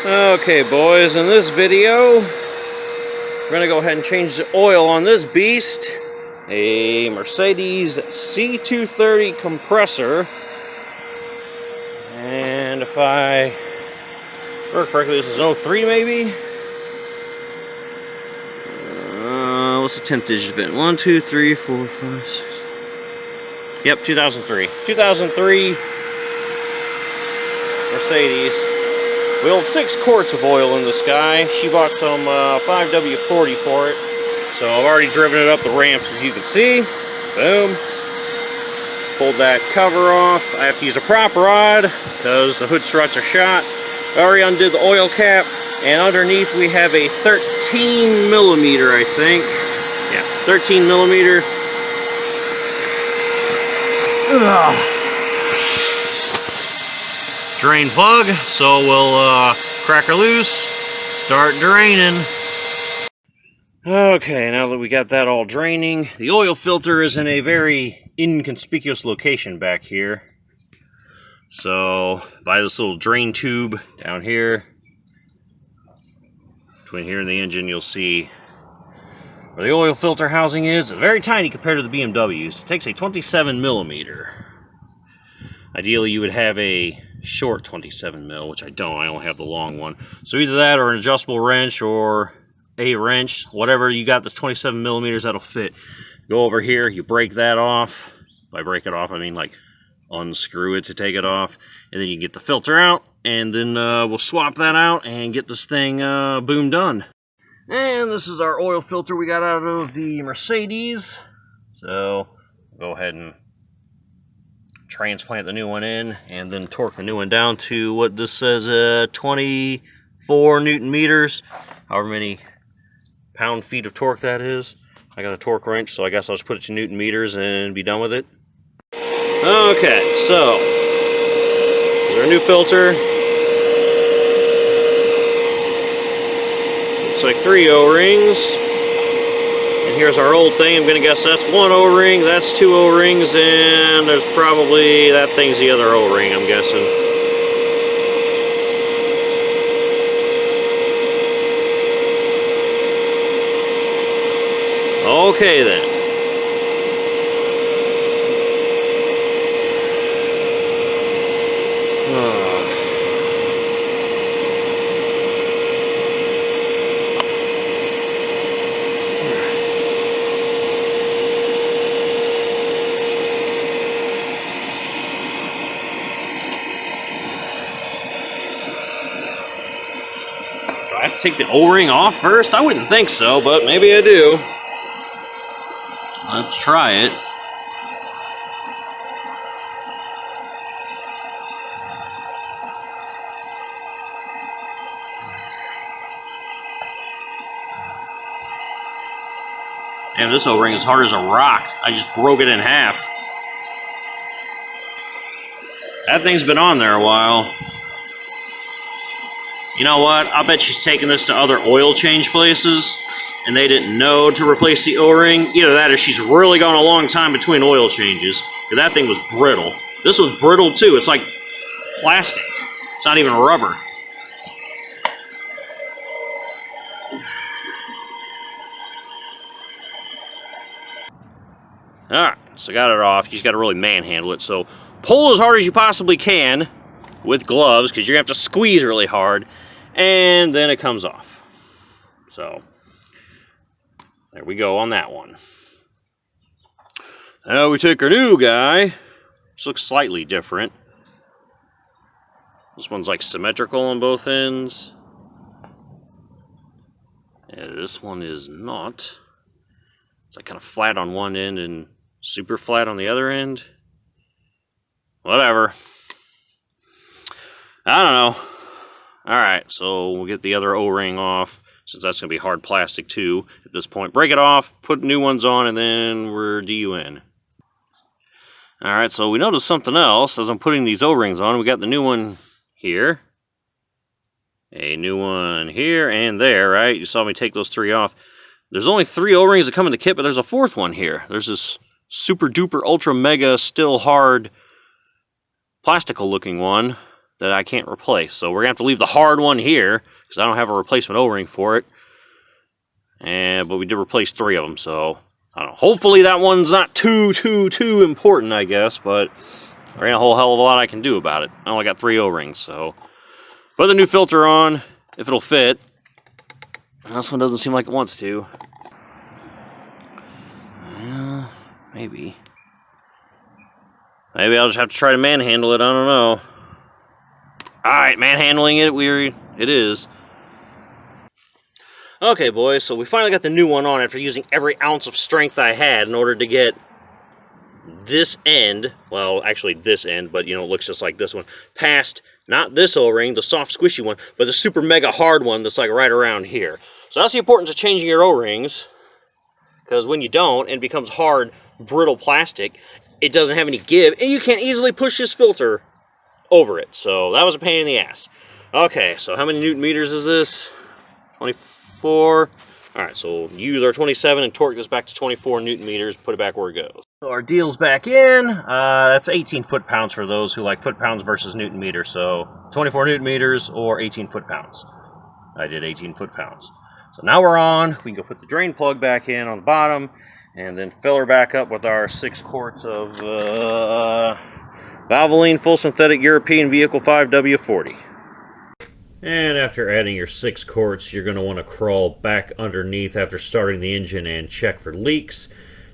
Okay, boys, in this video, we're going to go ahead and change the oil on this beast. A Mercedes C230 Kompressor. And if I remember correctly, this is an 03 maybe? What's the 10th digit of it? 1, 2, 3, 4, 5, 6. Yep, 2003. 2003 Mercedes. We hold 6 quarts of oil in this guy. She bought some 5W40 for it. So I've already driven it up the ramps, as you can see. Boom. Pulled that cover off. I have to use a prop rod because the hood struts are shot. I already undid the oil cap. And underneath we have a 13 millimeter, I think. Yeah, 13 millimeter. Ugh. Drain plug, so we'll crack her loose, start draining. Okay, now that we got that all draining, the oil filter is in a very inconspicuous location back here. So, by this little drain tube down here, between here and the engine, you'll see where the oil filter housing is. It's very tiny compared to the BMWs. It takes a 27 millimeter. Ideally, you would have a short 27 mil, which I don't. I only have the long one. So either that or an adjustable wrench or a wrench, whatever you got that's 27 millimeters that'll fit. Go over here, you break that off. By break it off, I mean like unscrew it to take it off, and then you get the filter out, and then we'll swap that out and get this thing boom done. And this is our oil filter we got out of the Mercedes. So go ahead and transplant the new one in, and then torque the new one down to what this says, 24 Newton meters, however many pound-feet of torque that is. I got a torque wrench, so I guess I'll just put it to Newton meters and be done with it. Okay, so here's our new filter. Looks like 3 O-rings. And here's our old thing. I'm going to guess that's 1 O-ring, that's 2 O-rings, and there's probably, that thing's the other O-ring, I'm guessing. Okay then. Do I have to take the O-ring off first? I wouldn't think so, but maybe I do. Let's try it. Damn, this O-ring is hard as a rock. I just broke it in half. That thing's been on there a while. You know what? I bet she's taking this to other oil change places, and they didn't know to replace the O-ring. Either that or she's really gone a long time between oil changes, because that thing was brittle. This was brittle too. It's like plastic. It's not even rubber. Alright, so got it off. You just got to really manhandle it. So pull as hard as you possibly can with gloves, because you're going to have to squeeze really hard, and then it comes off. So there we go on that one. Now we take our new guy. This looks slightly different. This one's like symmetrical on both ends. And this one is not. It's like kind of flat on one end and super flat on the other end. Whatever. I don't know. Alright, so we'll get the other O-ring off, since that's going to be hard plastic too at this point. Break it off, put new ones on, and then we're DUN. Alright, so we noticed something else as I'm putting these O-rings on. We got the new one here. A new one here and there, right? You saw me take those 3 off. There's only 3 O-rings that come in the kit, but there's a 4th one here. There's this super duper ultra mega still hard plastical looking one that I can't replace. So we're going to have to leave the hard one here because I don't have a replacement O-ring for it. But we did replace 3 of them, so I don't know. Hopefully that one's not too important, I guess, but there ain't a whole hell of a lot I can do about it. I only got 3 O-rings, so put the new filter on if it'll fit. This one doesn't seem like it wants to. Yeah, maybe. Maybe I'll just have to try to manhandle it, I don't know. Alright, manhandling it is. Okay, boys, so we finally got the new one on after using every ounce of strength I had in order to get this end, well, actually this end, but you know, it looks just like this one, past not this O-ring, the soft squishy one, but the super mega hard one that's like right around here. So that's the importance of changing your O-rings, because when you don't, and it becomes hard, brittle plastic, it doesn't have any give, and you can't easily push this filter over it. So that was a pain in the ass. Okay, so how many Newton meters is this? 24. Alright, so we'll use our 27 and torque this back to 24 Newton meters, put it back where it goes. So our deal's back in. That's 18 foot-pounds for those who like foot-pounds versus Newton meters. So 24 Newton meters or 18 foot-pounds. I did 18 foot-pounds. So now we're on. We can go put the drain plug back in on the bottom and then fill her back up with our 6 quarts of Valvoline Full Synthetic European Vehicle 5W40. And after adding your 6 quarts, you're going to want to crawl back underneath after starting the engine and check for leaks.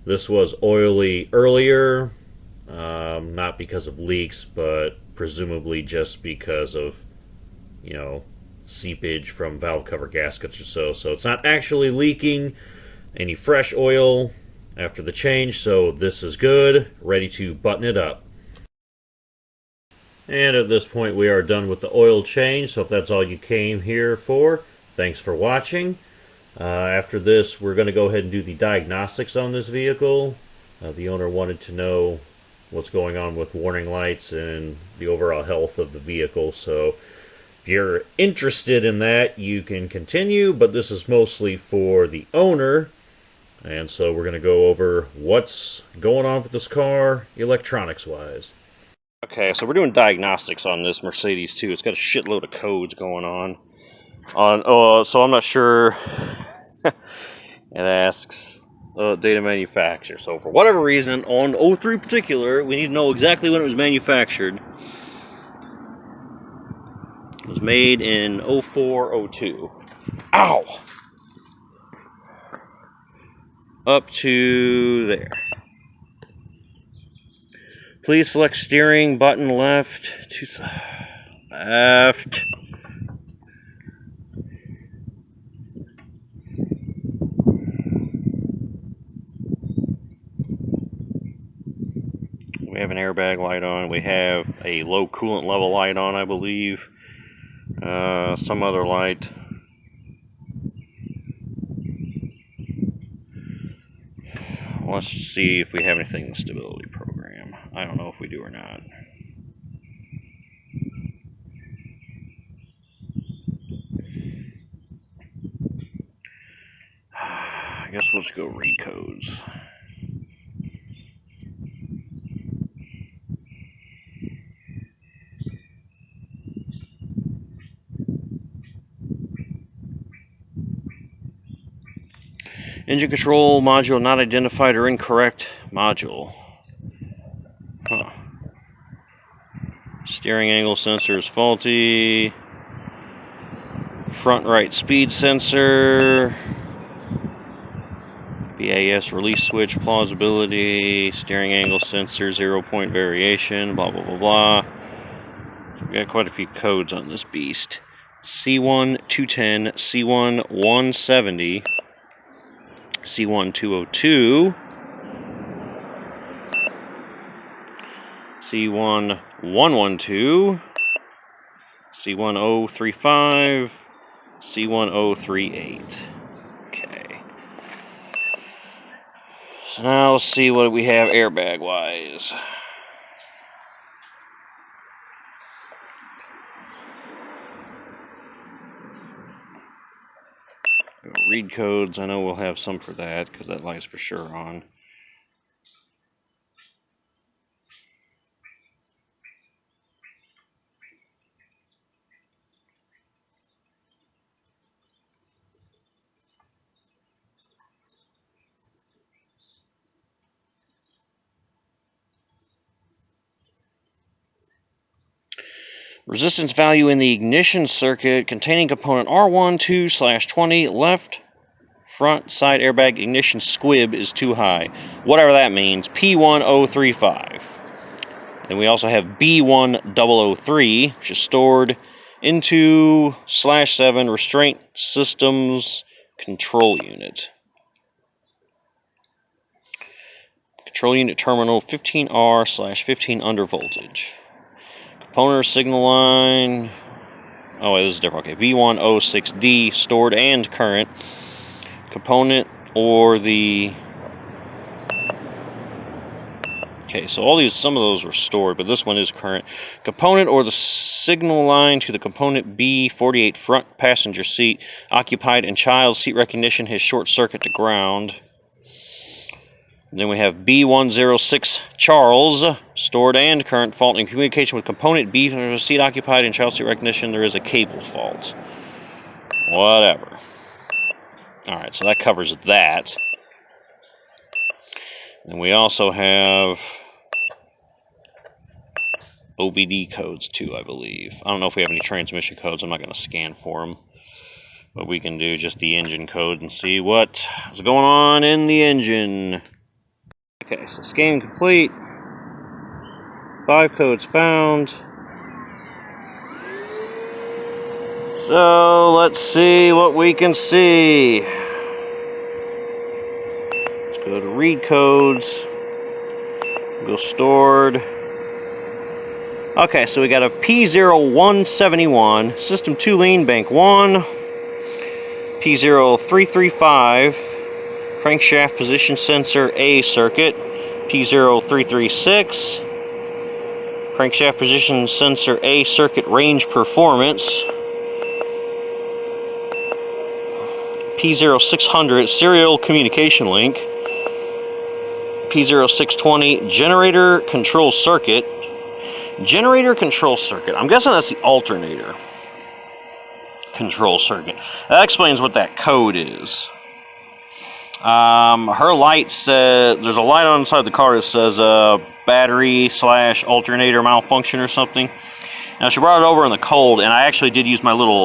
This was oily earlier, not because of leaks, but presumably just because of, you know, seepage from valve cover gaskets or so. So it's not actually leaking any fresh oil after the change, so this is good, ready to button it up. And at this point we are done with the oil change, so if that's all you came here for, thanks for watching. After this, we're going to go ahead and do the diagnostics on this vehicle. The owner wanted to know what's going on with warning lights and the overall health of the vehicle, so if you're interested in that, you can continue, but this is mostly for the owner. And so we're going to go over what's going on with this car electronics-wise. Okay, so we're doing diagnostics on this Mercedes too. It's got a shitload of codes going on. So I'm not sure. It asks data manufacturer. So for whatever reason, on 03 particular, we need to know exactly when it was manufactured. It was made in 04, 02. Ow! Up to there. Please select steering button left to left. We have an airbag light on. We have a low coolant level light on, I believe. Some other light. Let's see if we have anything in the stability program. I don't know if we do or not. I guess we'll just go read codes. Engine control module not identified or incorrect module. Huh. Steering angle sensor is faulty. Front right speed sensor. BAS release switch plausibility. Steering angle sensor 0-point variation. Blah blah blah blah. So we got quite a few codes on this beast. C1 210, C1 170. C1 202, C1 112, C1 035, C1 038. Okay. So now let's see what we have airbag wise. Read codes, I know we'll have some for that because that light's for sure on. Resistance value in the ignition circuit containing component R12/20 left front side airbag ignition squib is too high. Whatever that means. P1035. Then we also have B1003, which is stored into /7 restraint systems control unit. Control unit terminal 15R/15 under voltage. Component signal line. Oh, wait, this is different. Okay, B106D stored and current. Component or the. Okay, so all these, some of those were stored, but this one is current. Component or the signal line to the component B48 front passenger seat occupied and child seat recognition has short circuit to ground. And then we have B106 Charles, stored and current fault in communication with component B seat occupied and child seat recognition. There is a cable fault. Whatever. Alright, so that covers that. And we also have OBD codes too, I believe. I don't know if we have any transmission codes. I'm not going to scan for them. But we can do just the engine code and see what is going on in the engine. Okay, so scan complete. 5 codes found. So let's see what we can see. Let's go to read codes. Go stored. Okay, so we got a P0171, System 2 lean, Bank 1. P0335. Crankshaft position sensor A circuit, P0336. Crankshaft position sensor A circuit range performance, P0600 serial communication link, P0620 generator control circuit. Generator control circuit. I'm guessing that's the alternator control circuit. That explains what that code is. Her light says, there's a light on inside the car that says battery/alternator malfunction or something. Now she brought it over in the cold, and I actually did use my little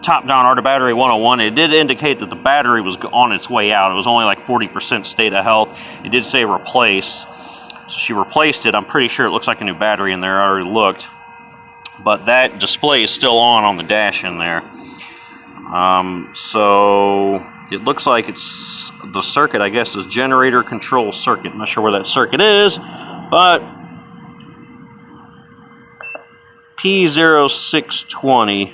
top-down Art of Battery 101. It did indicate that the battery was on its way out. It was only like 40% state of health. It did say replace. So she replaced it. I'm pretty sure it looks like a new battery in there. I already looked. But that display is still on the dash in there. So it looks like it's the circuit, I guess, is generator control circuit. I'm not sure where that circuit is, but P0620.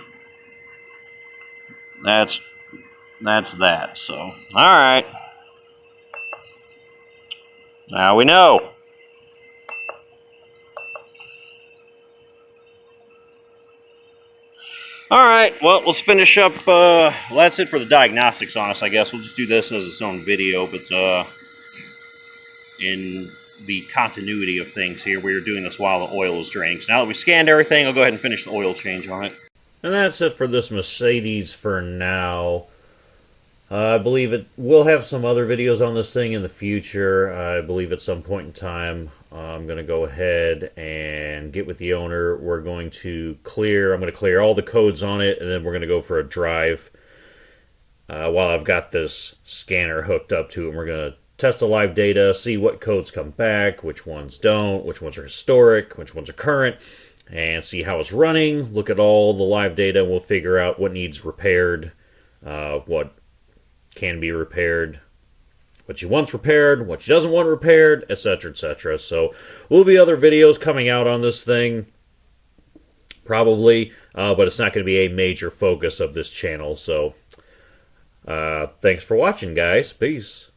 That's that. So, all right. Now we know. Alright, well, let's finish up. Well, that's it for the diagnostics on us, I guess. We'll just do this as its own video, but in the continuity of things here, we are doing this while the oil is draining. So now that we scanned everything, I'll go ahead and finish the oil change on it. And that's it for this Mercedes for now. I believe it will have some other videos on this thing in the future. I believe at some point in time I'm going to go ahead and get with the owner. I'm going to clear all the codes on it, and then we're going to go for a drive while I've got this scanner hooked up to it. We're going to test the live data, see what codes come back, which ones don't, which ones are historic, which ones are current, and see how it's running. Look at all the live data, and we'll figure out what needs repaired, what can be repaired, what she wants repaired, what she doesn't want repaired, etc., etc. So, will be other videos coming out on this thing, probably, but it's not going to be a major focus of this channel. So, thanks for watching, guys. Peace.